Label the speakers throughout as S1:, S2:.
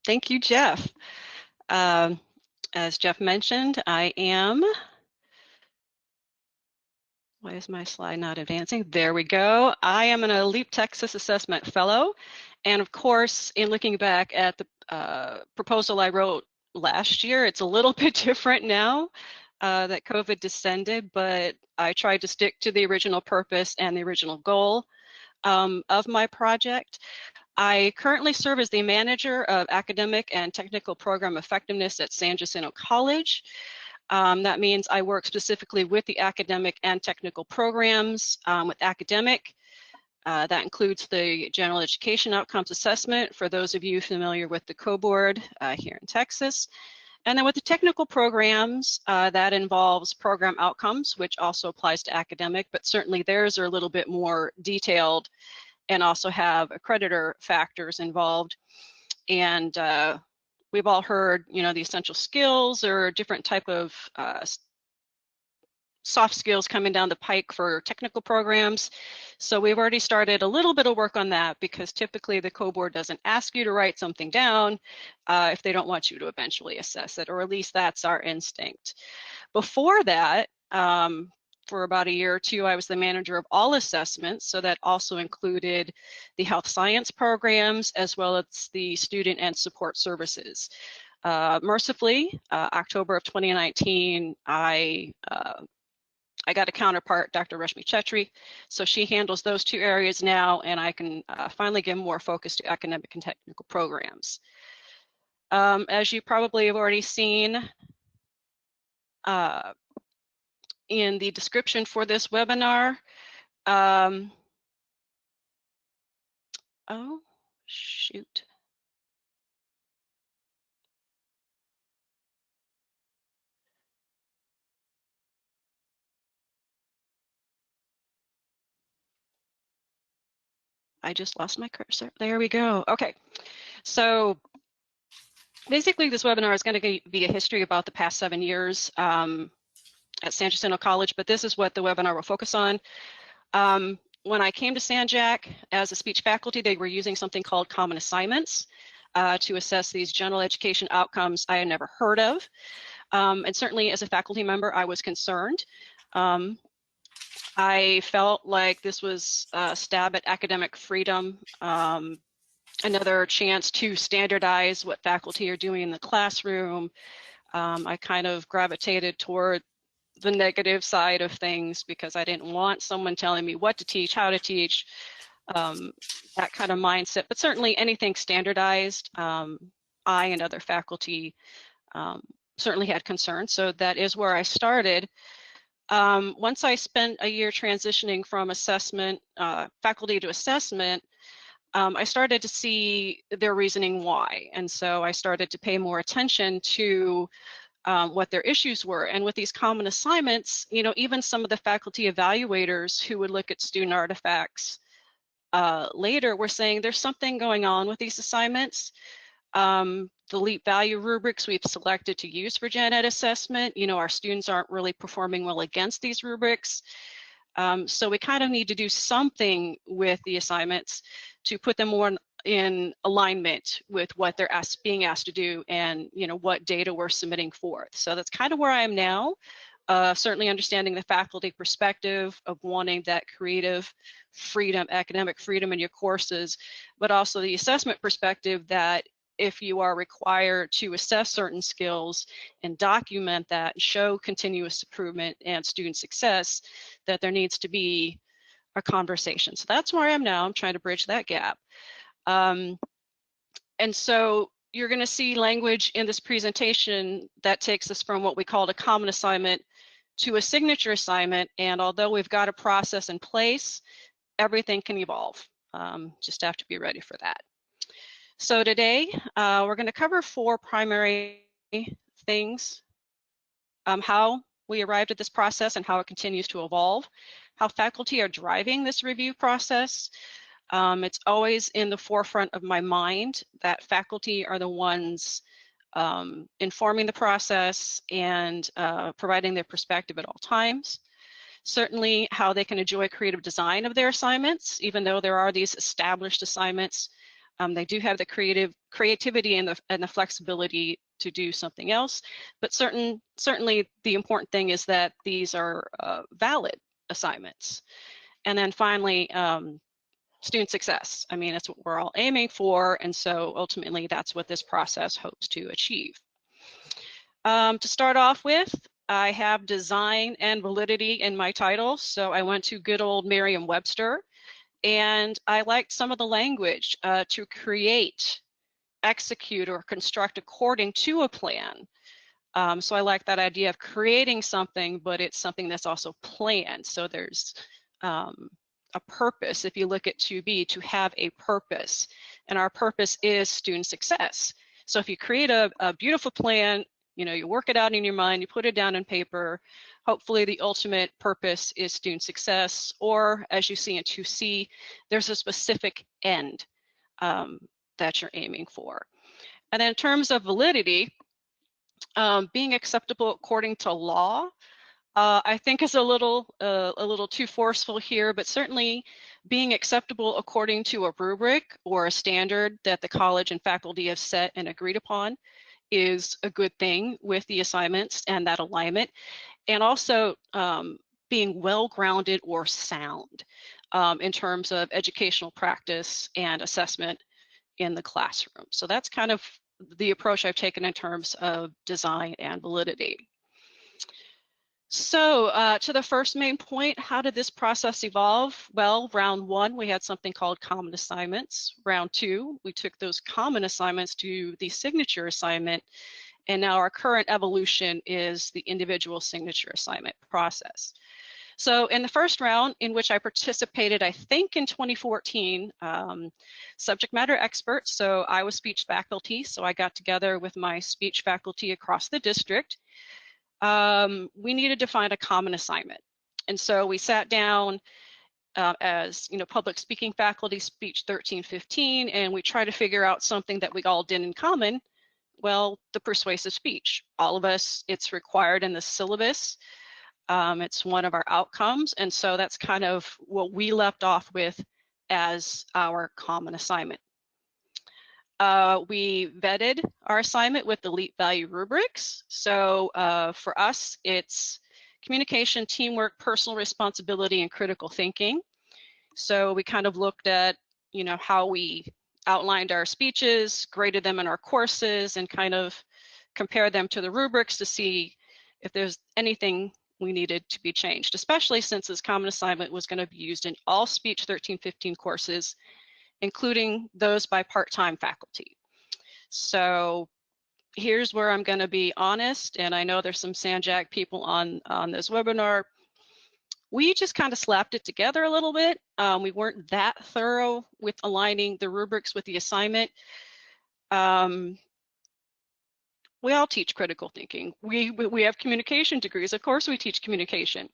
S1: Thank you, Jeff. As Jeff mentioned, I am, why is my slide not advancing? There we go. I am an Elite Texas Assessment Fellow. And of course, in looking back at the proposal I wrote last year, it's a little bit different now that COVID descended, but I tried to stick to the original purpose and the original goal of my project. I currently serve as the manager of academic and technical program effectiveness at San Jacinto College. That means I work specifically with the academic and technical programs. With academic, that includes the general education outcomes assessment for those of you familiar with the co-board here in Texas. And then with the technical programs, that involves program outcomes, which also applies to academic, but certainly theirs are a little bit more detailed and also have accreditor factors involved. And we've all heard, you know, the essential skills or different type of soft skills coming down the pike for technical programs. So we've already started a little bit of work on that because typically the co-board doesn't ask you to write something down if they don't want you to eventually assess it, or at least that's our instinct. Before that, for about a year or two, I was the manager of all assessments. So that also included the health science programs as well as the student and support services. Mercifully, October of 2019, I got a counterpart, Dr. Rashmi Chetri. So she handles those two areas now, and I can finally give more focus to academic and technical programs. As you probably have already seen, in the description for this webinar. Oh, shoot. I just lost my cursor. There we go. Okay. So basically this webinar is going to be a history about the past 7 years at San Jacinto College, but this is what the webinar will focus on. When I came to San Jac as a speech faculty, they were using something called common assignments to assess these general education outcomes I had never heard of. And certainly as a faculty member, I was concerned. I felt like this was a stab at academic freedom, another chance to standardize what faculty are doing in the classroom. I kind of gravitated toward the negative side of things because I didn't want someone telling me what to teach, how to teach, that kind of mindset. But certainly anything standardized, I and other faculty certainly had concerns. So that is where I started. Once I spent a year transitioning from assessment, faculty to assessment, I started to see their reasoning why. And so I started to pay more attention to what their issues were. And with these common assignments, you know, even some of the faculty evaluators who would look at student artifacts later were saying there's something going on with these assignments. The LEAP value rubrics we've selected to use for gen ed assessment, you know, our students aren't really performing well against these rubrics. So we kind of need to do something with the assignments to put them more in alignment with what they're being asked to do and, you know, what data we're submitting forth. So that's kind of where I am now. Certainly understanding the faculty perspective of wanting that creative freedom, academic freedom in your courses, but also the assessment perspective that if you are required to assess certain skills and document that and show continuous improvement and student success, that there needs to be a conversation. So that's where I am now. I'm trying to bridge that gap. And so you're going to see language in this presentation that takes us from what we called a common assignment to a signature assignment. And although we've got a process in place, everything can evolve. Just have to be ready for that. So today, we're going to cover 4 primary things. How we arrived at this process and how it continues to evolve, how faculty are driving this review process. It's always in the forefront of my mind that faculty are the ones informing the process and providing their perspective at all times. Certainly how they can enjoy creative design of their assignments, even though there are these established assignments. They do have the creativity and the flexibility to do something else, but certainly the important thing is that these are valid assignments. And then finally, student success. I mean, that's what we're all aiming for, and so ultimately that's what this process hopes to achieve. To start off with, I have design and validity in my title, so I went to good old Merriam-Webster, and I liked some of the language to create, execute, or construct according to a plan. So I like that idea of creating something, but it's something that's also planned. So there's a purpose. If you look at 2B, to have a purpose, and our purpose is student success. So if you create a beautiful plan, you know, you work it out in your mind, you put it down on paper, hopefully the ultimate purpose is student success, or as you see in 2C, there's a specific end that you're aiming for. And then in terms of validity, being acceptable according to law, I think is a little too forceful here, but certainly being acceptable according to a rubric or a standard that the college and faculty have set and agreed upon is a good thing with the assignments and that alignment, and also being well-grounded or sound in terms of educational practice and assessment in the classroom. So that's kind of the approach I've taken in terms of design and validity. So to the first main point, how did this process evolve? Well, round 1, we had something called common assignments. Round 2, we took those common assignments to the signature assignment. And now our current evolution is the individual signature assignment process. So in the first round, in which I participated, I think in 2014, subject matter experts, so I was speech faculty, so I got together with my speech faculty across the district. We needed to find a common assignment. And so we sat down as, you know, public speaking faculty, speech 1315, and we tried to figure out something that we all did in common. Well, the persuasive speech. All of us, it's required in the syllabus. It's one of our outcomes. And so that's kind of what we left off with as our common assignment. We vetted our assignment with the LEAP value rubrics. So for us, it's communication, teamwork, personal responsibility, and critical thinking. So we kind of looked at, you know, how we outlined our speeches, graded them in our courses, and kind of compared them to the rubrics to see if there's anything we needed to be changed, especially since this common assignment was going to be used in all speech 1315 courses, including those by part-time faculty. So here's where I'm going to be honest, and I know there's some SanJac people on this webinar. We just kind of slapped it together a little bit. We weren't that thorough with aligning the rubrics with the assignment. We all teach critical thinking. We have communication degrees. Of course we teach communication.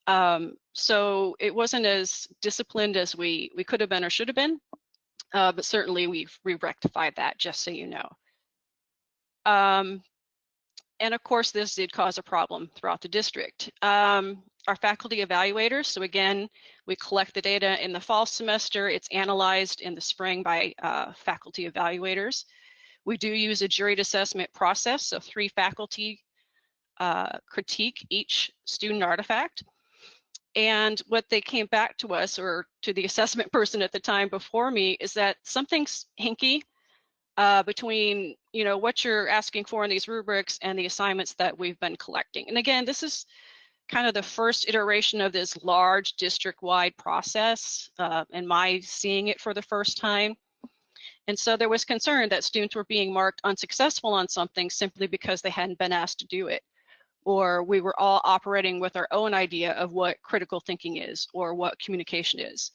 S1: So it wasn't as disciplined as we could have been or should have been, but certainly we've rectified that, just so you know. And of course, this did cause a problem throughout the district. Our faculty evaluators, so again, we collect the data in the fall semester, it's analyzed in the spring by faculty evaluators. We do use a juried assessment process, so 3 faculty critique each student artifact. And what they came back to us, or to the assessment person at the time before me, is that something's hinky between, you know, what you're asking for in these rubrics and the assignments that we've been collecting. And again, this is kind of the first iteration of this large district-wide process, and my seeing it for the first time. And so there was concern that students were being marked unsuccessful on something simply because they hadn't been asked to do it, or we were all operating with our own idea of what critical thinking is or what communication is.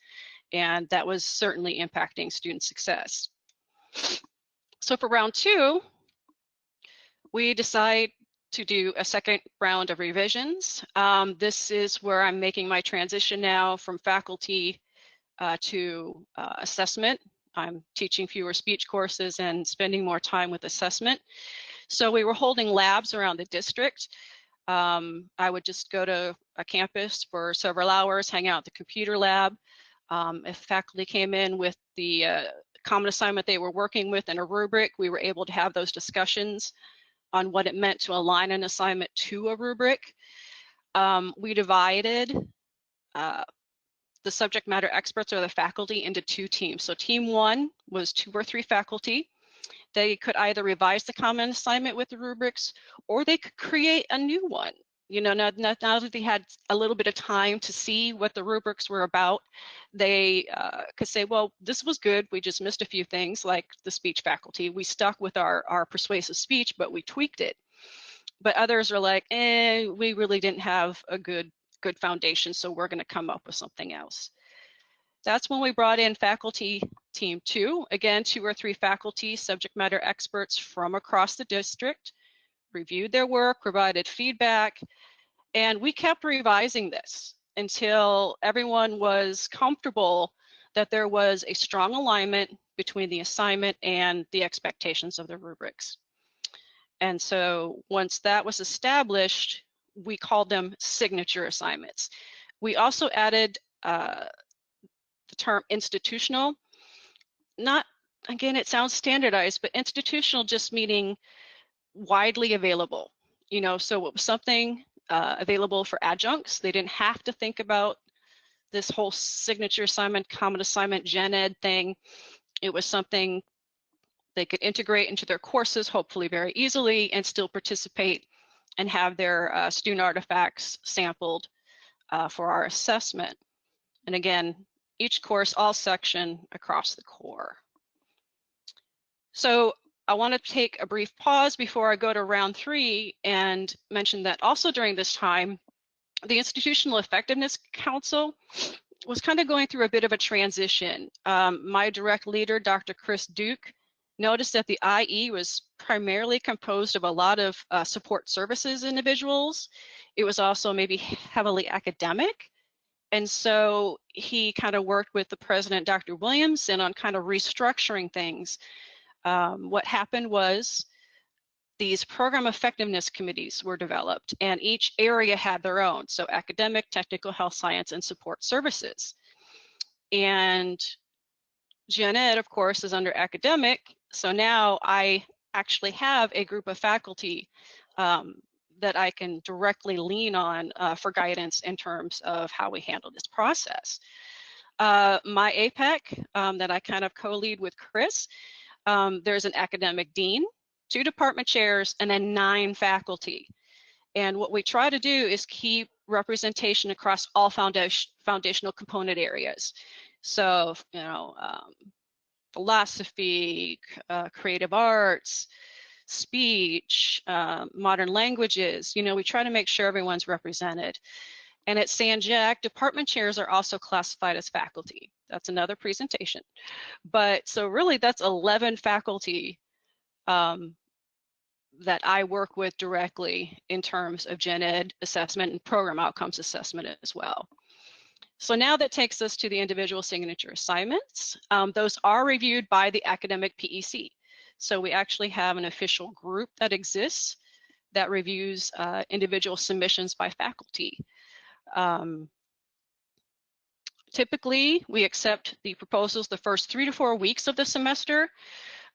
S1: And that was certainly impacting student success. So for round 2, we decide to do a second round of revisions. This is where I'm making my transition now from faculty to assessment. I'm teaching fewer speech courses and spending more time with assessment. So we were holding labs around the district. I would just go to a campus for several hours, hang out at the computer lab. If faculty came in with the common assignment they were working with in a rubric, we were able to have those discussions on what it meant to align an assignment to a rubric. We divided the subject matter experts or the faculty into 2 teams. So team 1 was 2 or 3 faculty. They could either revise the common assignment with the rubrics, or they could create a new one. You know, now that they had a little bit of time to see what the rubrics were about, they could say, well, this was good. We just missed a few things, like the speech faculty. We stuck with our persuasive speech, but we tweaked it. But others are like, we really didn't have a good foundation, so we're going to come up with something else. That's when we brought in faculty team 2, again, 2 or 3 faculty subject matter experts from across the district, reviewed their work, provided feedback, and we kept revising this until everyone was comfortable that there was a strong alignment between the assignment and the expectations of the rubrics. And so once that was established, we called them signature assignments. We also added the term institutional. Not, again, it sounds standardized, but institutional just meaning widely available. You know, so it was something available for adjuncts. They didn't have to think about this whole signature assignment, common assignment, gen ed thing. It was something they could integrate into their courses, hopefully very easily, and still participate and have their student artifacts sampled for our assessment. And again, each course, all section across the core. So I want to take a brief pause before I go to round 3 and mention that also during this time, the Institutional Effectiveness Council was kind of going through a bit of a transition. My direct leader, Dr. Chris Duke, noticed that the IE was primarily composed of a lot of support services individuals. It was also maybe heavily academic. And so he kind of worked with the president, Dr. Williamson, on kind of restructuring things. What happened was these program effectiveness committees were developed, and each area had their own. So academic, technical, health science, and support services. And gen ed, of course, is under academic. So now I actually have a group of faculty that I can directly lean on for guidance in terms of how we handle this process. My Apec that I kind of co-lead with Chris, there's an academic dean, 2 department chairs, and then 9 faculty. And what we try to do is keep representation across all foundational component areas. So, you know, philosophy, creative arts, speech, modern languages, you know, we try to make sure everyone's represented. And at San Jac, department chairs are also classified as faculty. That's another presentation. But so really that's 11 faculty that I work with directly in terms of gen ed assessment and program outcomes assessment as well. So now that takes us to the individual signature assignments. Those are reviewed by the academic PEC. So we actually have an official group that exists that reviews individual submissions by faculty. Typically, we accept the proposals the first 3 to 4 weeks of the semester.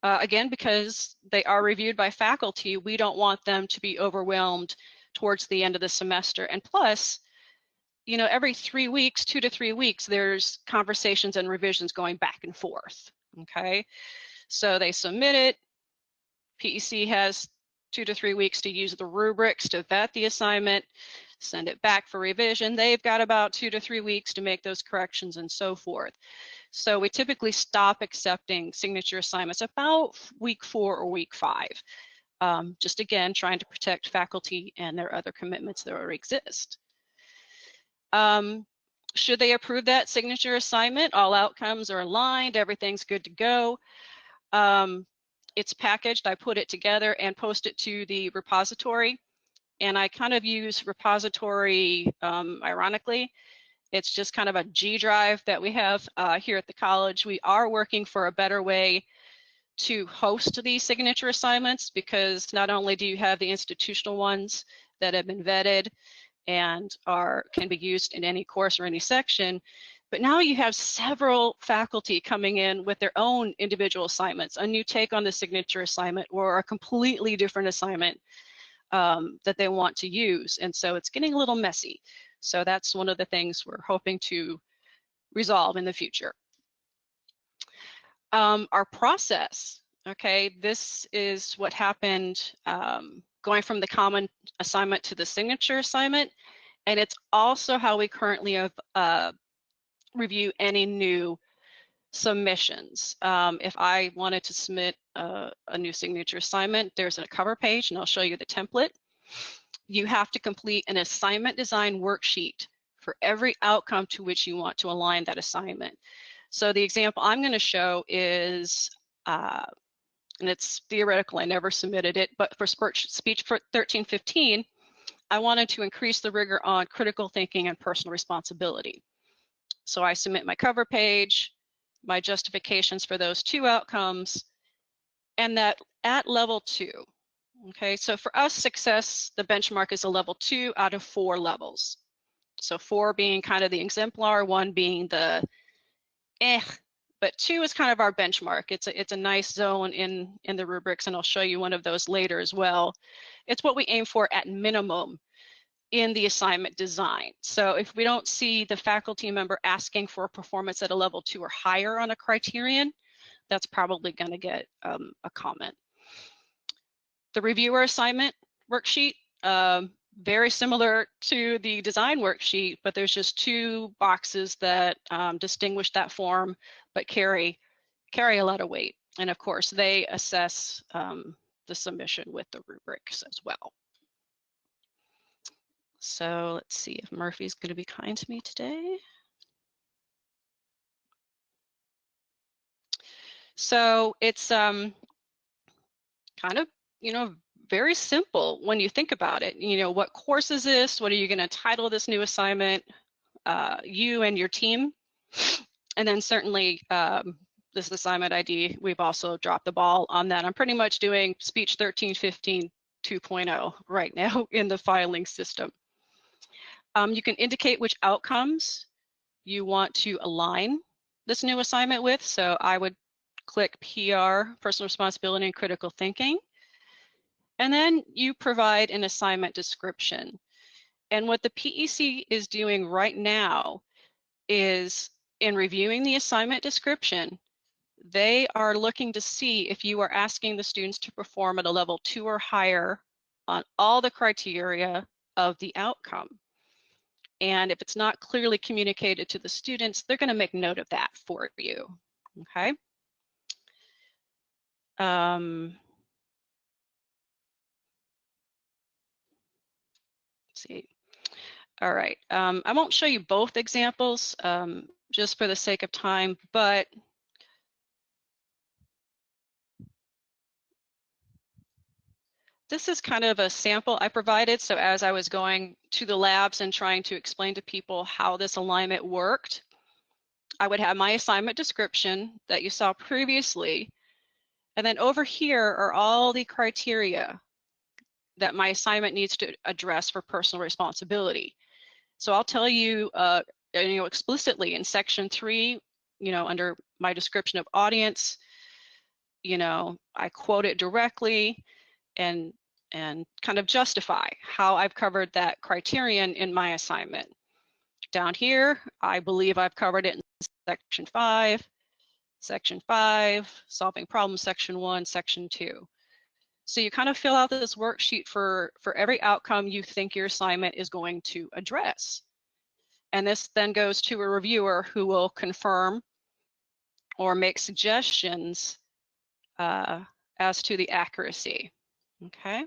S1: Again, because they are reviewed by faculty, we don't want them to be overwhelmed towards the end of the semester. And plus, you know, every 3 weeks, 2 to 3 weeks, there's conversations and revisions going back and forth, okay? So they submit it, PEC has 2 to 3 weeks to use the rubrics to vet the assignment, send it back for revision. They've got about 2 to 3 weeks to make those corrections and so forth. So we typically stop accepting signature assignments about week 4 or week 5. Just again, trying to protect faculty and their other commitments that already exist. Should they approve that signature assignment, all outcomes are aligned, everything's good to go. It's packaged, I put it together and post it to the repository. And I kind of use repository, ironically, it's just kind of a G drive that we have here at the college. We are working for a better way to host these signature assignments, because not only do you have the institutional ones that have been vetted and can be used in any course or any section, But now you have several faculty coming in with their own individual assignments, a new take on the signature assignment or a completely different assignment that they want to use. And so it's getting a little messy. So that's one of the things we're hoping to resolve in the future. Our process, okay, this is what happened going from the common assignment to the signature assignment. And it's also how we currently have review any new submissions. If I wanted to submit a new signature assignment, there's a cover page, and I'll show you the template. You have to complete an assignment design worksheet for every outcome to which you want to align that assignment. So the example I'm going to show is, and it's theoretical, I never submitted it, but for speech for 1315, I wanted to increase the rigor on critical thinking and personal responsibility. So I submit my cover page, my justifications for those two outcomes, and that at level 2. Okay, so for us, success, the benchmark is a level 2 out of 4 levels. So 4 being kind of the exemplar, 1 being the but 2 is kind of our benchmark. It's a nice zone in the rubrics, and I'll show you one of those later as well. It's what we aim for at minimum in the assignment design. So if we don't see the faculty member asking for a performance at a level 2 or higher on a criterion, that's probably going to get a comment. The reviewer assignment worksheet, very similar to the design worksheet, but there's just 2 boxes that distinguish that form, but carry a lot of weight. And of course, they assess the submission with the rubrics as well. So let's see if Murphy's going to be kind to me today. So it's kind of, very simple when you think about it. What course is this? What are you going to title this new assignment? You and your team. And then certainly this assignment ID, we've also dropped the ball on that. I'm pretty much doing speech 1315 2.0 right now in the filing system. You can indicate which outcomes you want to align this new assignment with. So I would click PR, personal responsibility and critical thinking. And then you provide an assignment description. And what the PEC is doing right now is, in reviewing the assignment description, they are looking to see if you are asking the students to perform at a level 2 or higher on all the criteria of the outcome. And if it's not clearly communicated to the students, they're going to make note of that for you. Okay. Let's see. All right. I won't show you both examples just for the sake of time, but this is kind of a sample I provided. So as I was going to the labs and trying to explain to people how this alignment worked, I would have my assignment description that you saw previously. And then over here are all the criteria that my assignment needs to address for personal responsibility. So I'll tell you, explicitly in section 3, under my description of audience, I quote it directly and kind of justify how I've covered that criterion in my assignment. Down here, I believe I've covered it in section 5, solving problems, section 1, section 2. So you kind of fill out this worksheet for every outcome you think your assignment is going to address. And this then goes to a reviewer who will confirm or make suggestions as to the accuracy. Okay.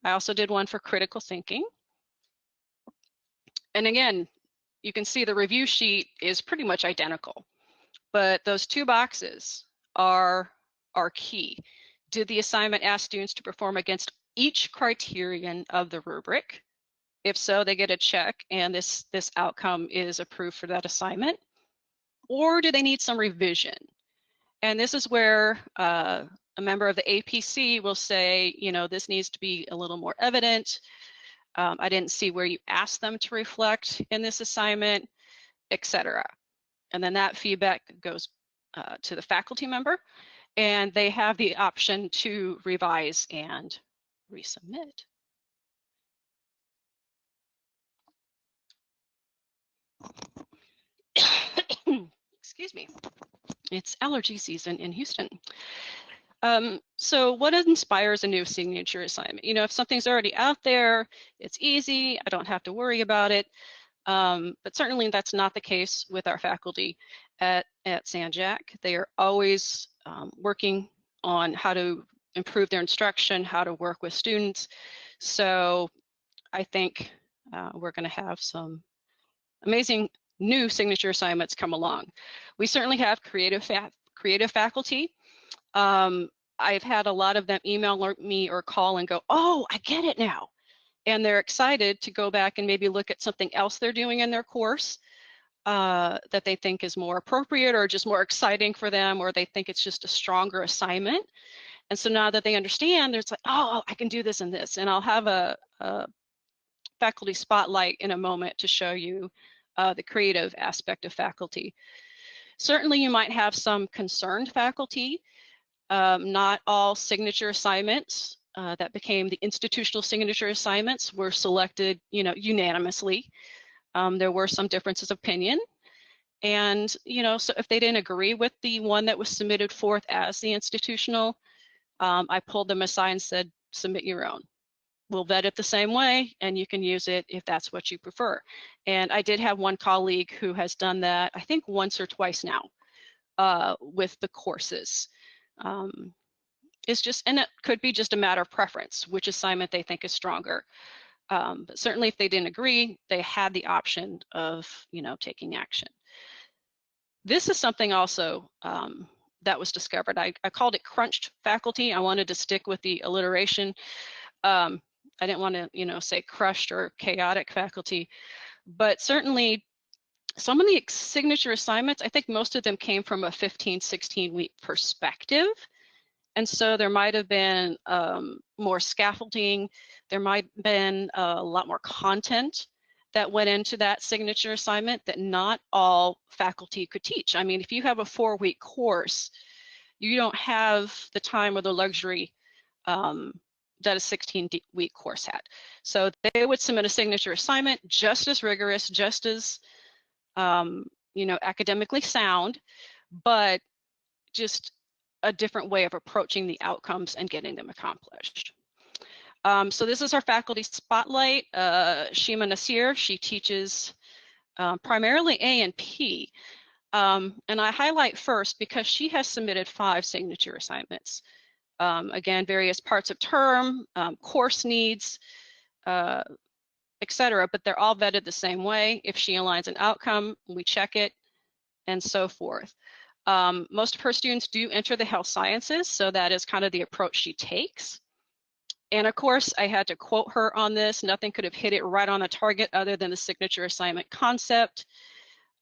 S1: I also did one for critical thinking. And again, you can see the review sheet is pretty much identical, but those 2 boxes are key. Did the assignment ask students to perform against each criterion of the rubric? If so, they get a check and this outcome is approved for that assignment. Or do they need some revision? And this is where a member of the APC will say, this needs to be a little more evident. I didn't see where you asked them to reflect in this assignment, etc. And then that feedback goes to the faculty member, and they have the option to revise and resubmit. Excuse me. It's allergy season in Houston. So what inspires a new signature assignment? You know, if something's already out there, it's easy, I don't have to worry about it. But certainly that's not the case with our faculty at San Jac. They are always working on how to improve their instruction, how to work with students. So I think we're going to have some amazing new signature assignments come along. We certainly have creative faculty. I've had a lot of them email me or call and go, oh, I get it now. And they're excited to go back and maybe look at something else they're doing in their course that they think is more appropriate or just more exciting for them, or they think it's just a stronger assignment. And so now that they understand, there's like, oh, I can do this and this. And I'll have a faculty spotlight in a moment to show you the creative aspect of faculty. Certainly you might have some concerned faculty. Not all signature assignments that became the institutional signature assignments were selected, you know, unanimously. There were some differences of opinion. And, you know, so if they didn't agree with the one that was submitted forth as the institutional, I pulled them aside and said, submit your own. We'll vet it the same way, and you can use it if that's what you prefer. And I did have one colleague who has done that, I think once or twice now with the courses. It's just, and it could be just a matter of preference, which assignment they think is stronger. But certainly if they didn't agree, they had the option of, you know, taking action. This is something also that was discovered. I called it crunched faculty. I wanted to stick with the alliteration. I didn't want to, you know, say crushed or chaotic faculty, but certainly some of the signature assignments, I think most of them came from a 15, 16 week perspective. And so there might have been more scaffolding. There might have been a lot more content that went into that signature assignment that not all faculty could teach. I mean, if you have a 4-week course, you don't have the time or the luxury that a 16-week course had. So they would submit a signature assignment just as rigorous, just as you know, academically sound, but just a different way of approaching the outcomes and getting them accomplished. So this is our faculty spotlight. Shima Nasir, she teaches primarily A and P. And I highlight first because she has submitted 5 signature assignments. Again, various parts of term, course needs, etc., but they're all vetted the same way. If she aligns an outcome, we check it, and so forth. Most of her students do enter the health sciences, so that is kind of the approach she takes. And of course, I had to quote her on this. Nothing could have hit it right on the target other than the signature assignment concept.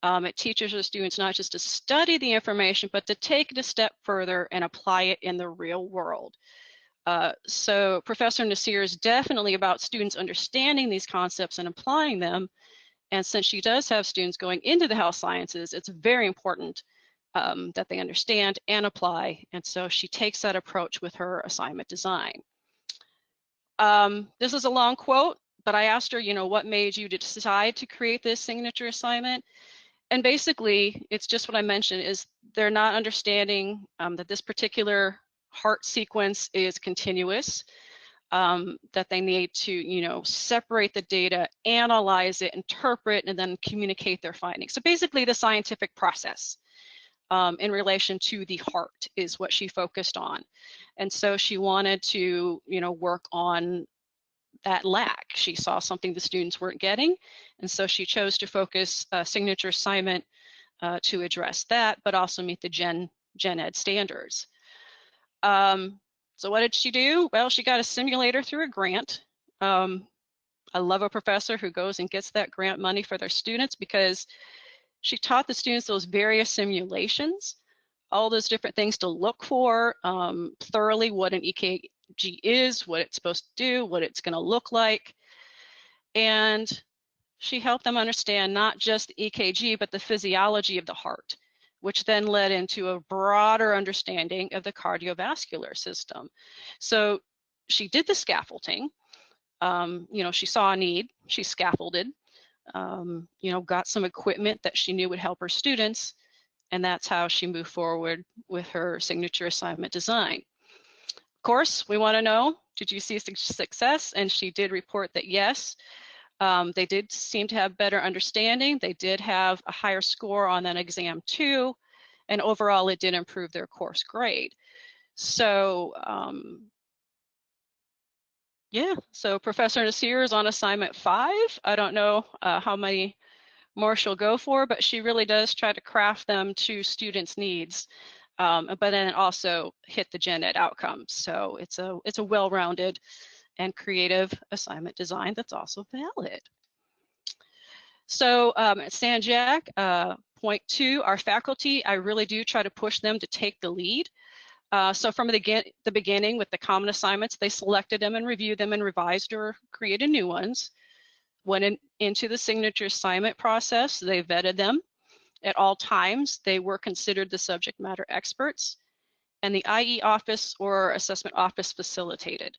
S1: It teaches the students not just to study the information, but to take it a step further and apply it in the real world. So Professor Nasir is definitely about students understanding these concepts and applying them. And since she does have students going into the health sciences, it's very important that they understand and apply. And so she takes that approach with her assignment design. This is a long quote, but I asked her, you know, what made you decide to create this signature assignment? And basically, it's just what I mentioned, is they're not understanding that this particular heart sequence is continuous, that they need to, you know, separate the data, analyze it, interpret, and then communicate their findings. So basically the scientific process in relation to the heart is what she focused on. And so she wanted to, you know, work on that lack. She saw something the students weren't getting, and so she chose to focus a signature assignment to address that, but also meet the Gen Ed standards. So what did she do? Well, she got a simulator through a grant. I love a professor who goes and gets that grant money for their students, because she taught the students those various simulations, all those different things to look for, thoroughly what an EKG is, what it's supposed to do, what it's going to look like. And she helped them understand not just the EKG, but the physiology of the heart, which then led into a broader understanding of the cardiovascular system. So she did the scaffolding. She saw a need, she scaffolded, got some equipment that she knew would help her students, and that's how she moved forward with her signature assignment design. Of course, we want to know, did you see success? And she did report that yes, they did seem to have better understanding. They did have a higher score on that exam too, and overall it did improve their course grade. So yeah, so Professor Nasir is on assignment 5. I don't know how many more she'll go for, but she really does try to craft them to students' needs, but then also hit the gen ed outcomes. So it's a well-rounded and creative assignment design that's also valid. So at San Jac, point 2, our faculty, I really do try to push them to take the lead. So from the beginning with the common assignments, they selected them and reviewed them and revised or created new ones. Went into the signature assignment process, they vetted them. At all times, they were considered the subject matter experts, and the IE office or assessment office facilitated.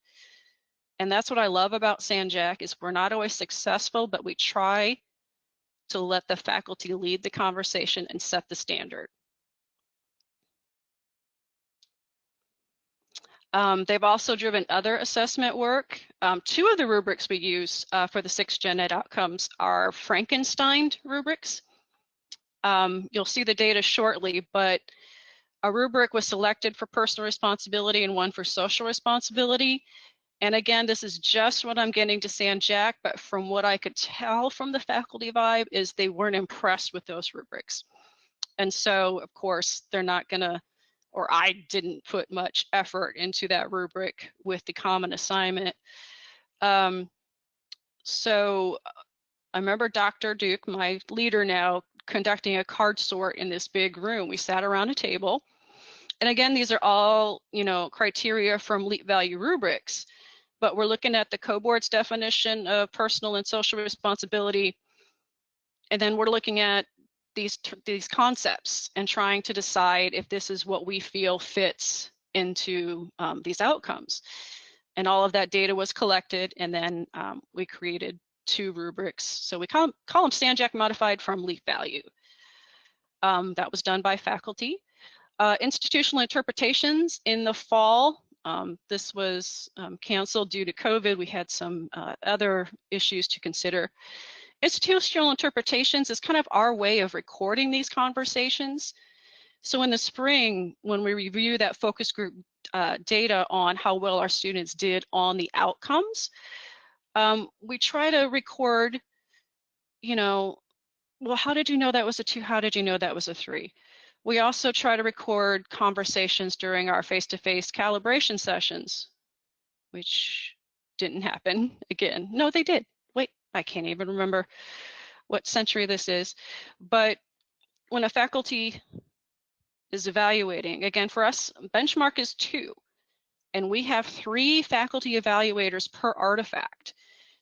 S1: And that's what I love about San Jac is we're not always successful, but we try to let the faculty lead the conversation and set the standard. They've also driven other assessment work. 2 of the rubrics we use for the 6 gen ed outcomes are Frankenstein rubrics. You'll see the data shortly, but a rubric was selected for personal responsibility and one for social responsibility. And again, this is just what I'm getting to San Jac, but from what I could tell from the faculty vibe is they weren't impressed with those rubrics. And so, of course, they're not gonna, or I didn't put much effort into that rubric with the common assignment. So I remember Dr. Duke, my leader now, conducting a card sort in this big room. We sat around a table. And again, these are all, criteria from LEAP value rubrics, but we're looking at the coboard's definition of personal and social responsibility. And then we're looking at these concepts and trying to decide if this is what we feel fits into these outcomes. And all of that data was collected, and then we created 2 rubrics. So we call them San Jac modified from LEAP value. That was done by faculty. Institutional interpretations in the fall. This was canceled due to COVID. We had some other issues to consider. Institutional interpretations is kind of our way of recording these conversations. So in the spring, when we review that focus group data on how well our students did on the outcomes, we try to record, well, how did you know that was a 2? How did you know that was a 3? We also try to record conversations during our face-to-face calibration sessions, which didn't happen again. No, they did. Wait, I can't even remember what century this is. But when a faculty is evaluating, again, for us, benchmark is 2. And we have 3 faculty evaluators per artifact.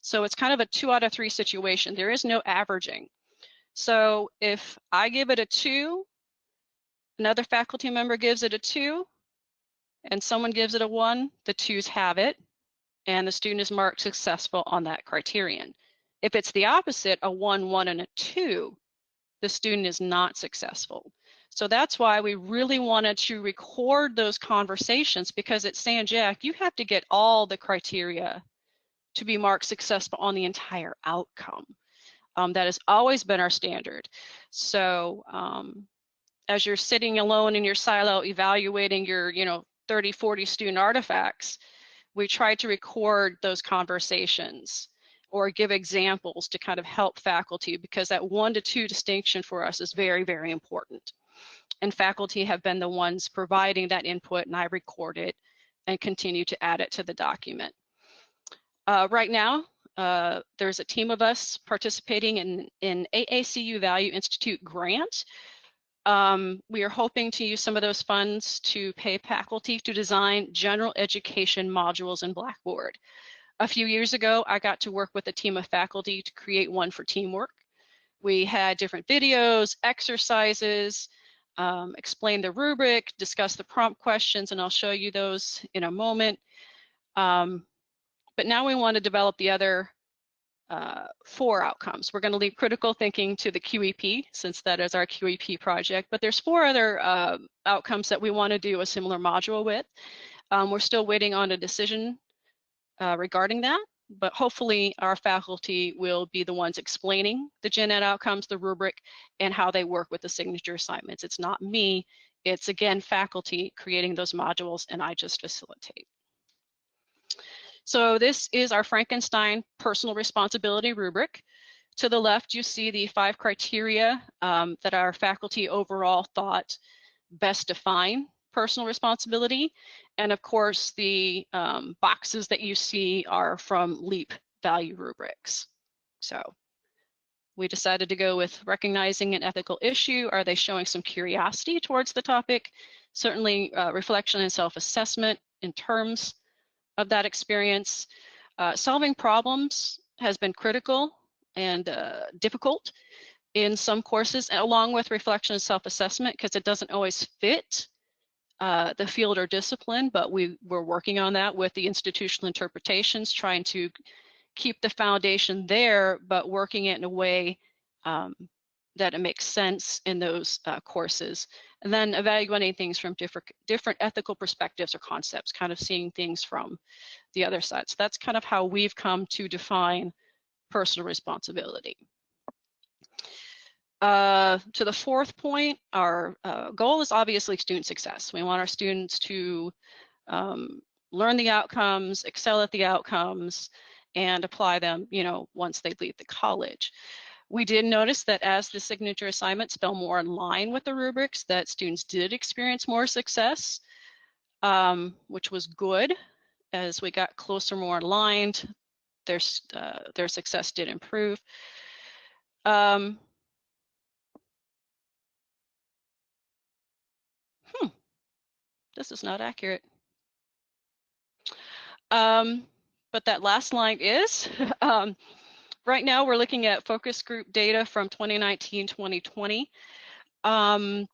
S1: So it's kind of a 2 out of 3 situation. There is no averaging. So if I give it a 2, another faculty member gives it a 2, and someone gives it a 1, the 2s have it, and the student is marked successful on that criterion. If it's the opposite, a 1, 1, and a 2, the student is not successful. So that's why we really wanted to record those conversations, because at San Jac, you have to get all the criteria to be marked successful on the entire outcome. That has always been our standard. So as you're sitting alone in your silo evaluating your 30, 40 student artifacts, we try to record those conversations or give examples to kind of help faculty, because that 1 to 2 distinction for us is very, very important. And faculty have been the ones providing that input, and I record it and continue to add it to the document. Right now, there's a team of us participating in AACU Value Institute grant. We are hoping to use some of those funds to pay faculty to design general education modules in Blackboard. A few years ago, I got to work with a team of faculty to create one for teamwork. We had different videos, exercises, explain the rubric, discuss the prompt questions, and I'll show you those in a moment. But now we want to develop the other 4 outcomes. We're going to leave critical thinking to the QEP, since that is our QEP project, but there's 4 other outcomes that we want to do a similar module with. We're still waiting on a decision regarding that, but hopefully our faculty will be the ones explaining the gen ed outcomes, the rubric, and how they work with the signature assignments. It's not me, it's again faculty creating those modules, and I just facilitate. So this is our Frankenstein personal responsibility rubric. To the left, you see the 5 criteria that our faculty overall thought best define personal responsibility. And of course, the boxes that you see are from LEAP value rubrics. So we decided to go with recognizing an ethical issue. Are they showing some curiosity towards the topic? Certainly reflection and self-assessment in terms of that experience. Solving problems has been critical and difficult in some courses, along with reflection and self-assessment, because it doesn't always fit the field or discipline, but we're working on that with the institutional interpretations, trying to keep the foundation there, but working it in a way that it makes sense in those courses. And then evaluating things from different ethical perspectives or concepts, kind of seeing things from the other side. So that's kind of how we've come to define personal responsibility. To the 4th point, our goal is obviously student success. We want our students to learn the outcomes, excel at the outcomes, and apply them, once they leave the college. We did notice that as the signature assignments fell more in line with the rubrics, that students did experience more success, which was good. As we got closer, more aligned, their success did improve. This is not accurate. But that last line is, right now we're looking at focus group data from 2019-2020. And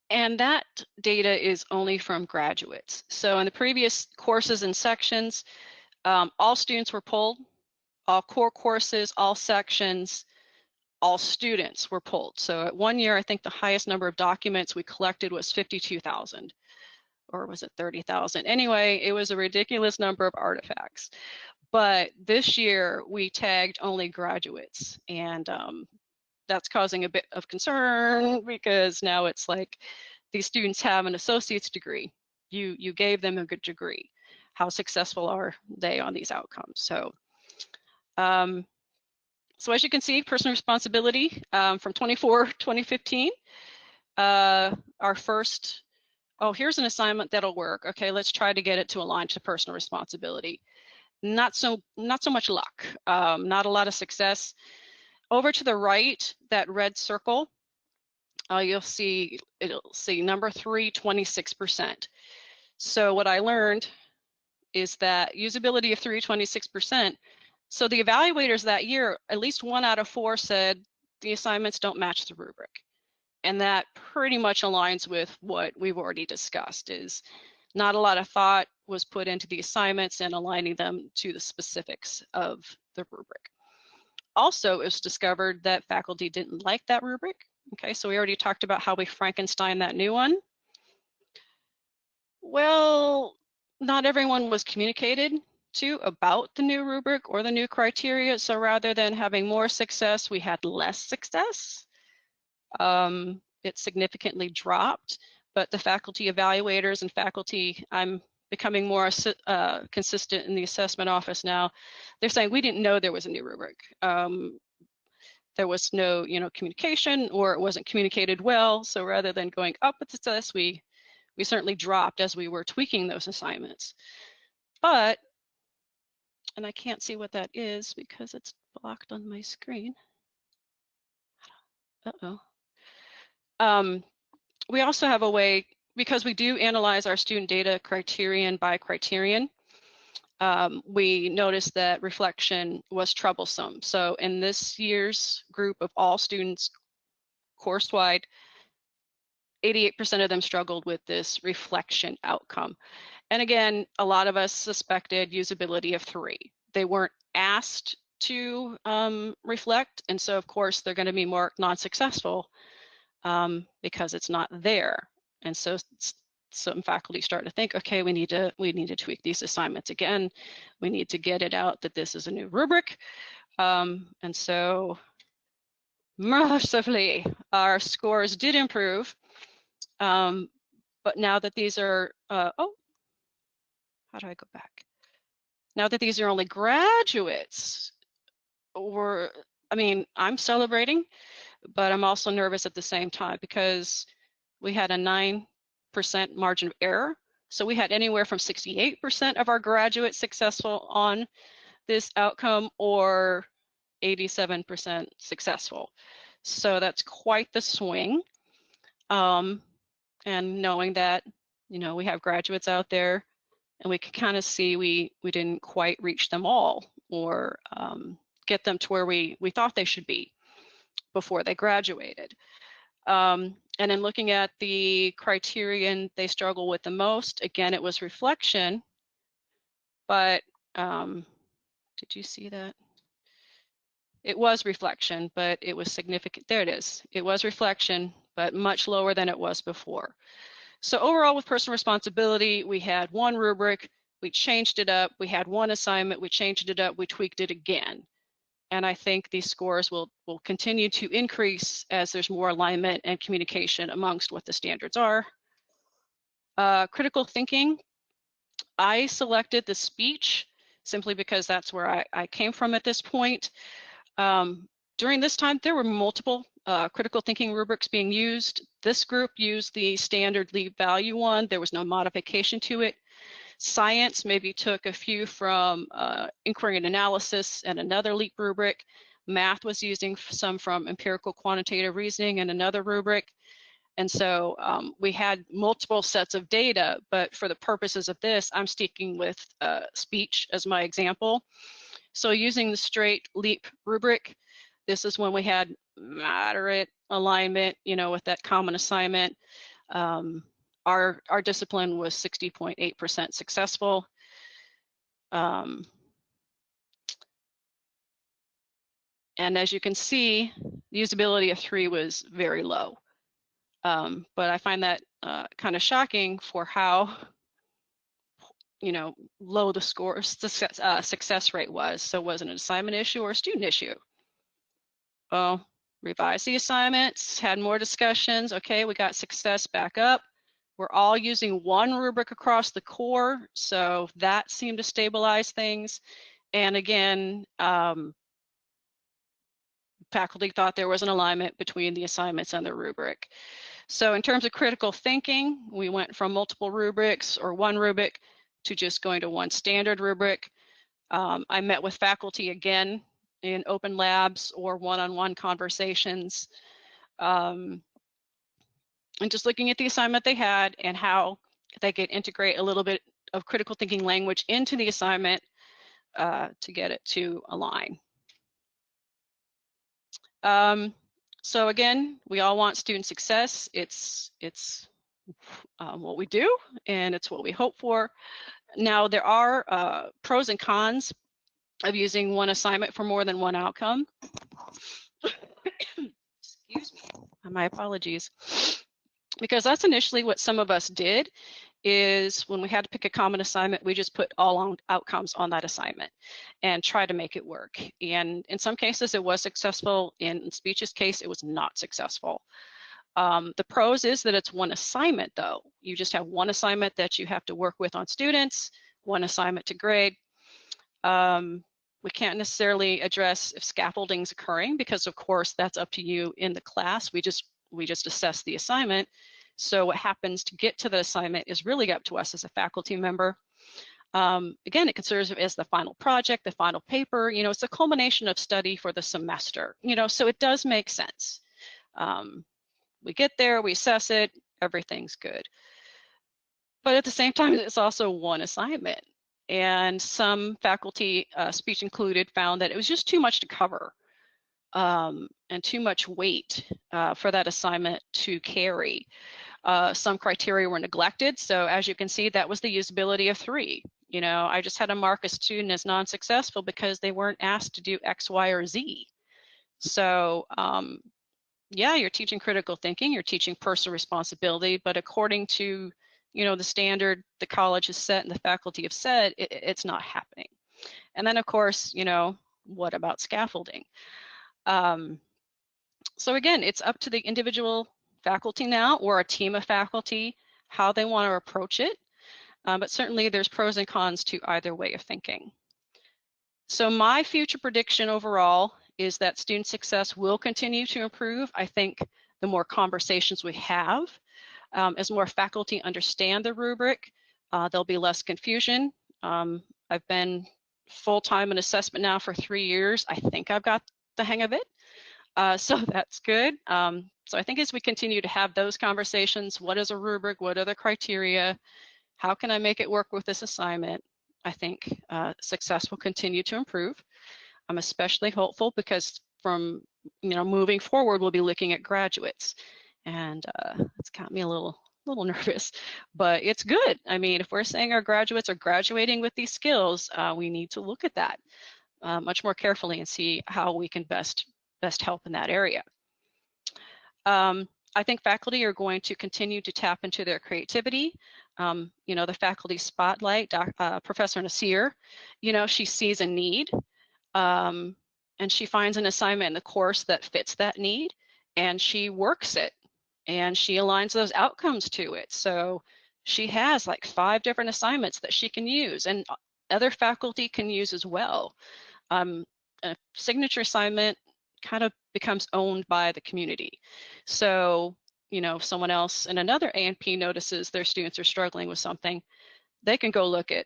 S1: that data is only from graduates. So in the previous courses and sections, all students were polled, all core courses, all sections, all students were polled. So at 1 year, I think the highest number of documents we collected was 52,000, or was it 30,000? Anyway, it was a ridiculous number of artifacts. But this year we tagged only graduates, and that's causing a bit of concern, because now it's like these students have an associate's degree. You gave them a good degree. How successful are they on these outcomes? So so as you can see, personal responsibility from 2015, our first, here's an assignment that'll work. Okay, let's try to get it to align to personal responsibility. Not so much luck, not a lot of success. Over to the right, that red circle, it'll see number 3, 26%. So what I learned is that usability of 3, 26%. So the evaluators that year, at least 1 out of 4 said the assignments don't match the rubric. And that pretty much aligns with what we've already discussed, is not a lot of thought was put into the assignments and aligning them to the specifics of the rubric. Also, it was discovered that faculty didn't like that rubric. Okay, so we already talked about how we Frankenstein that new one. Well, not everyone was communicated to about the new rubric or the new criteria. So rather than having more success, we had less success. It significantly dropped, but the faculty evaluators and faculty, I'm becoming more consistent in the assessment office now. They're saying we didn't know there was a new rubric. There was no, communication, or it wasn't communicated well. So rather than going up with success, we certainly dropped as we were tweaking those assignments. But, and I can't see what that is because it's blocked on my screen. We also have a way, because we do analyze our student data criterion by criterion, we noticed that reflection was troublesome. So in this year's group of all students course-wide, 88% of them struggled with this reflection outcome. And again, a lot of us suspected usability of 3. They weren't asked to reflect, and so of course they're going to be more non-successful because it's not there. And so some faculty start to think, okay, we need to tweak these assignments again. We need to get it out that this is a new rubric. And so mercifully, our scores did improve. But now that these are, oh, how do I go back? Now that these are only graduates, I mean, I'm celebrating, but I'm also nervous at the same time because we had a 9% margin of error. So we had anywhere from 68% of our graduates successful on this outcome or 87% successful. So that's quite the swing. And knowing that, you know, we have graduates out there and we can kind of see we didn't quite reach them all or get them to where we thought they should be before they graduated. And in looking at the criterion they struggle with the most, again, it was reflection, but did you see that? It was reflection, but it was significant. There it is. It was reflection, but much lower than it was before. So overall with personal responsibility, we had 1 rubric, we changed it up, we had 1 assignment, we changed it up, we tweaked it again. And I think these scores will continue to increase as there's more alignment and communication amongst what the standards are. Critical thinking, I selected the speech simply because that's where I came from at this point. During this time, there were multiple critical thinking rubrics being used. This group used the standard LEAP value one. There was no modification to it. Science maybe took a few from inquiry and analysis and another LEAP rubric. Math was using some from empirical quantitative reasoning and another rubric. And so we had multiple sets of data, but for the purposes of this, I'm sticking with speech as my example. So using the straight LEAP rubric, this is when we had moderate alignment, you know, with that common assignment. Our discipline was 60.8% successful. And as you can see, the usability of 3 was very low. But I find that kind of shocking for how, you know, low the score success rate was. So was it an assignment issue or a student issue? Well, revise the assignments, had more discussions. Okay, we got success back up. We're all using 1 rubric across the core, so that seemed to stabilize things. And again, faculty thought there was an alignment between the assignments and the rubric. So in terms of critical thinking, we went from multiple rubrics or 1 rubric to just going to 1 standard rubric. I met with faculty again in open labs or one-on-one conversations. And just looking at the assignment they had and how they could integrate a little bit of critical thinking language into the assignment to get it to align. So again, we all want student success. It's what we do, and it's what we hope for. Now, there are pros and cons of using 1 assignment for more than 1 outcome. Excuse me, my apologies. Because that's initially what some of us did, is when we had to pick a common assignment, we just put all outcomes on that assignment and try to make it work. And in some cases it was successful. In speech's case, it was not successful. The pros is that it's 1 assignment though. You just have 1 assignment that you have to work with on students, 1 assignment to grade. We can't necessarily address if scaffolding is occurring because of course that's up to you in the class. We just assess the assignment. So what happens to get to the assignment is really up to us as a faculty member. Again, it can serve as the final project, the final paper, you know, it's a culmination of study for the semester, you know, so it does make sense. We get there, we assess it, everything's good. But at the same time, it's also 1 assignment. And some faculty, speech included, found that it was just too much to cover and too much weight for that assignment to carry. Some criteria were neglected. So as you can see, that was the usability of 3. You know, I just had to mark a student as non-successful because they weren't asked to do X, Y, or Z. So yeah, you're teaching critical thinking, you're teaching personal responsibility, but according to, you know, the standard the college has set and the faculty have said, it's not happening. And then of course, you know, what about scaffolding? So again, it's up to the individual faculty now, or a team of faculty, how they want to approach it. But certainly there's pros and cons to either way of thinking. So my future prediction overall is that student success will continue to improve. I think the more conversations we have, as more faculty understand the rubric, there'll be less confusion. I've been full-time in assessment now for 3 years. I think I've got the hang of it. So that's good. So I think as we continue to have those conversations, what is a rubric? What are the criteria? How can I make it work with this assignment? I think success will continue to improve. I'm especially hopeful because from, you know, moving forward, we'll be looking at graduates, and it's got me a little nervous, but it's good. I mean, if we're saying our graduates are graduating with these skills, we need to look at that much more carefully and see how we can best help in that area. I think faculty are going to continue to tap into their creativity. You know, the faculty spotlight, Professor Nasir, you know, she sees a need and she finds an assignment in the course that fits that need, and she works it and she aligns those outcomes to it. So she has like 5 different assignments that she can use, and other faculty can use as well. A signature assignment kind of becomes owned by the community. So, you know, if someone else in another A&P notices their students are struggling with something, they can go look at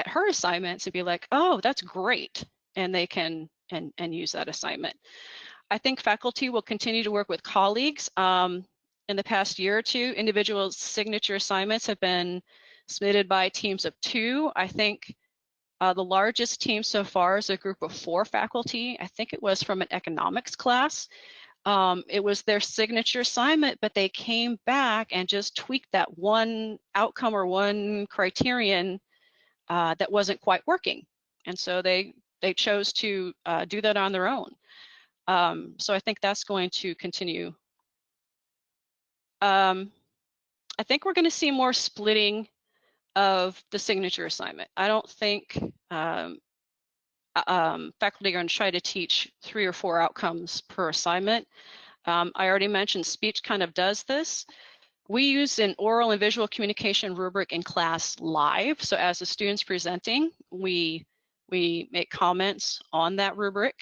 S1: her assignments and be like, oh, that's great. And they can and use that assignment. I think faculty will continue to work with colleagues. In the past year or 2, individual signature assignments have been submitted by teams of 2. I think the largest team so far is a group of 4 faculty. I think it was from an economics class. It was their signature assignment, but they came back and just tweaked that one outcome or one criterion that wasn't quite working. And so they chose to do that on their own. So I think that's going to continue. I think we're going to see more splitting of the signature assignment. I don't think faculty are going to try to teach 3 or 4 outcomes per assignment. I already mentioned speech kind of does this. We use an oral and visual communication rubric in class live. So as the student's presenting, we make comments on that rubric.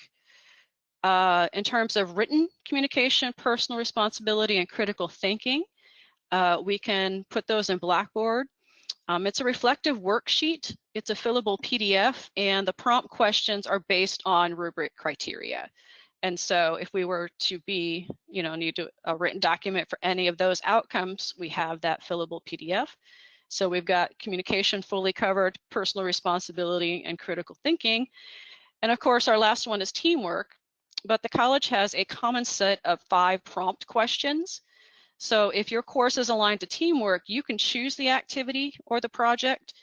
S1: In terms of written communication, personal responsibility, and critical thinking, we can put those in Blackboard. It's a reflective worksheet. It's a fillable PDF, and the prompt questions are based on rubric criteria. And so if we were to be, you know, need a written document for any of those outcomes, we have that fillable PDF. So we've got communication fully covered, personal responsibility, and critical thinking. And of course, our last one is teamwork, but the college has a common set of 5 prompt questions. So if your course is aligned to teamwork, you can choose the activity or the project,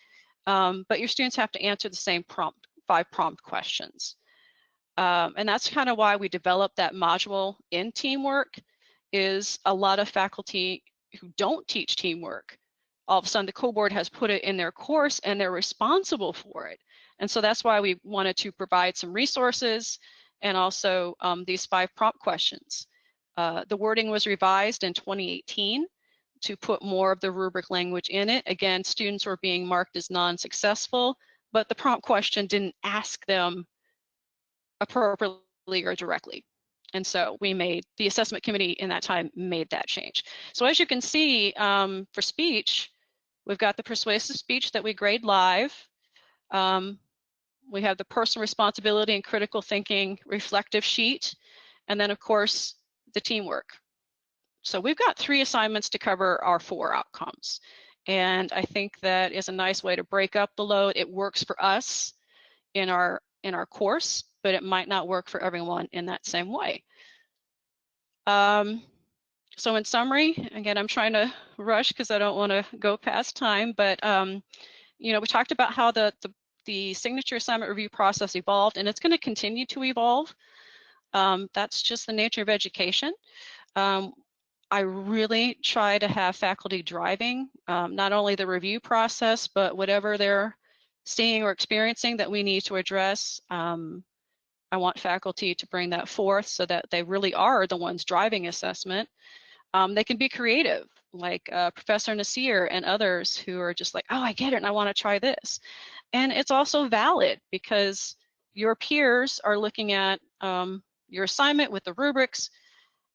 S1: but your students have to answer the same 5 prompt questions. And that's kind of why we developed that module in teamwork. Is a lot of faculty who don't teach teamwork, all of a sudden the co-board has put it in their course and they're responsible for it. And so that's why we wanted to provide some resources and also these 5 prompt questions. The wording was revised in 2018 to put more of the rubric language in it. Again, students were being marked as non-successful, but the prompt question didn't ask them appropriately or directly. And so the assessment committee in that time made that change. So as you can see, for speech, we've got the persuasive speech that we grade live. We have the personal responsibility and critical thinking reflective sheet. And then of course, the teamwork. So we've got 3 assignments to cover our 4 outcomes. And I think that is a nice way to break up the load. It works for us in our course, but it might not work for everyone in that same way. So in summary, again, I'm trying to rush because I don't want to go past time, but you know, we talked about how the signature assignment review process evolved, and it's going to continue to evolve. That's just the nature of education. I really try to have faculty driving not only the review process, but whatever they're seeing or experiencing that we need to address. I want faculty to bring that forth so that they really are the ones driving assessment. They can be creative, like Professor Nasir and others who are just like, oh, I get it, and I want to try this. And it's also valid because your peers are looking at your assignment with the rubrics,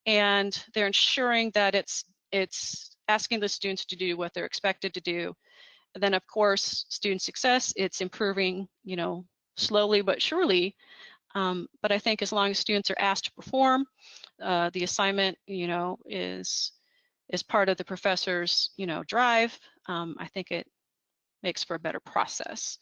S1: and they're ensuring that it's asking the students to do what they're expected to do. And then, of course, student success, it's improving, you know, slowly but surely. But I think as long as students are asked to perform, the assignment, you know, is part of the professor's, you know, drive. I think it makes for a better process.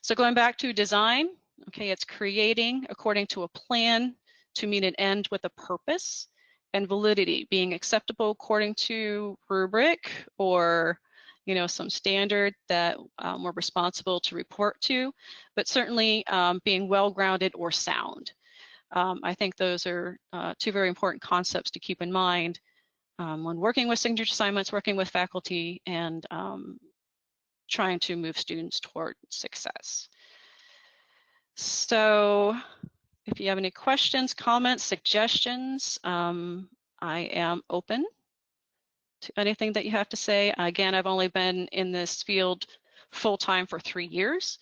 S1: So going back to design, okay, it's creating according to a plan to meet an end with a purpose, and validity, being acceptable according to rubric or, you know, some standard that we're responsible to report to, but certainly being well-grounded or sound. I think those are two very important concepts to keep in mind when working with signature assignments, working with faculty, and trying to move students toward success. So if you have any questions, comments, suggestions, I am open to anything that you have to say. Again, I've only been in this field full-time for 3 years,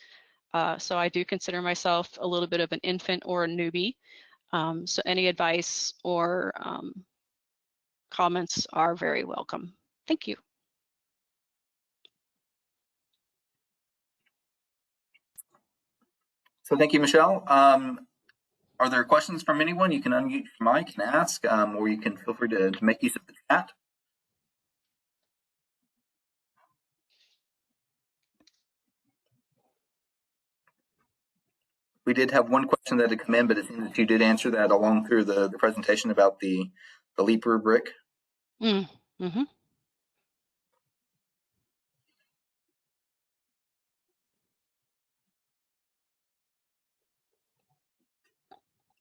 S1: so I do consider myself a little bit of an infant or a newbie. So any advice or comments are very welcome. Thank you.
S2: So thank you, Michelle. Are there questions from anyone? You can unmute your mic and ask, or you can feel free to make use of the chat. We did have one question that had come in, but it seems that you did answer that along through the presentation about the LEAP rubric.
S1: Mm-hmm.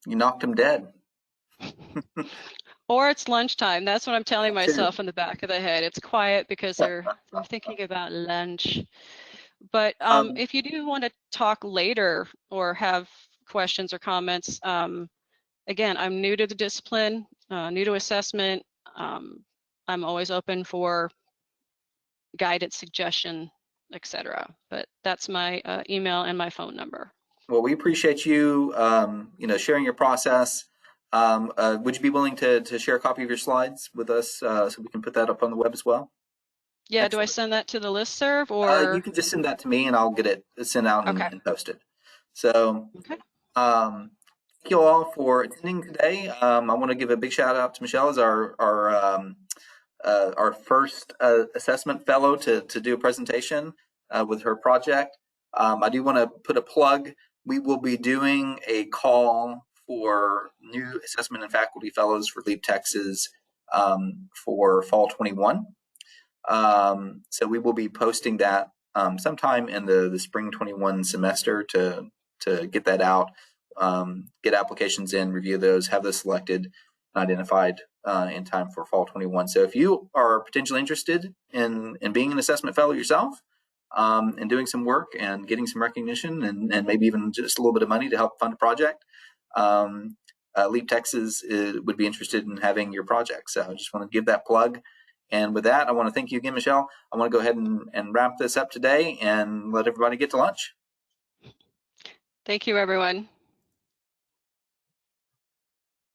S2: You knocked him dead.
S1: Or it's lunchtime. That's what I'm telling myself in the back of the head. It's quiet because they're thinking about lunch. But if you do want to talk later or have questions or comments, again, I'm new to the discipline, new to assessment. I'm always open for guidance, suggestion, etc. But that's my email and my phone number.
S2: Well, we appreciate you, you know, sharing your process. Would you be willing to share a copy of your slides with us so we can put that up on the web as well?
S1: Yeah,
S2: Excellent.
S1: Do I send that to the listserv or?
S2: You can just send that to me and I'll get it sent out and posted. So, thank you all for attending today. I want to give a big shout out to Michelle as our first assessment fellow to do a presentation with her project. I do want to put a plug. We will be doing a call for new assessment and faculty fellows for LEAP Texas for fall 21. So we will be posting that sometime in the spring 21 semester to get that out, get applications in, review those, have those selected and identified in time for fall 21. So if you are potentially interested in being an assessment fellow yourself and doing some work and getting some recognition and maybe even just a little bit of money to help fund a project, LEAP Texas would be interested in having your project. So I just want to give that plug. And with that, I want to thank you again, Michelle. I want to go ahead and wrap this up today and let everybody get to lunch.
S1: Thank you, everyone.